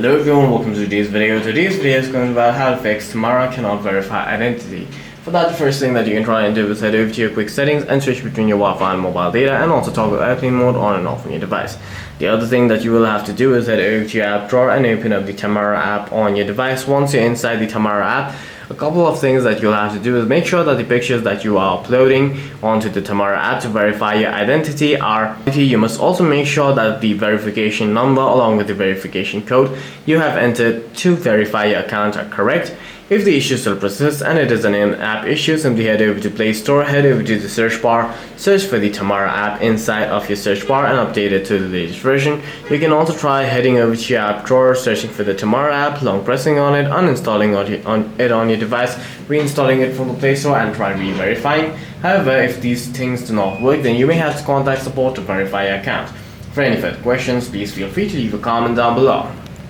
Hello everyone, welcome to today's video. Today's video is going to be about how to fix Tamara cannot verify identity. For that, the first thing that you can try and do is head over to your quick settings and switch between your Wi-Fi and mobile data, and also toggle airplane mode on and off on your device. The other thing that you will have to do is head over to your app drawer and open up the Tamara app on your device. Once you're inside the Tamara app, a couple of things that you'll have to do is make sure that the pictures that you are uploading onto the Tamara app to verify your identity are. You must also make sure that the verification number along with the verification code you have entered to verify your account are correct. If the issue still persists and it is an in-app issue, simply head over to Play Store, head over to the search bar, search for the Tamara app inside of your search bar and update it to the latest version. You can also try heading over to your app drawer, searching for the Tamara app, long pressing on it, uninstalling it on your device, reinstalling it from the Play Store and try re-verifying. However, if these things do not work, then you may have to contact support to verify your account. For any further questions, please feel free to leave a comment down below.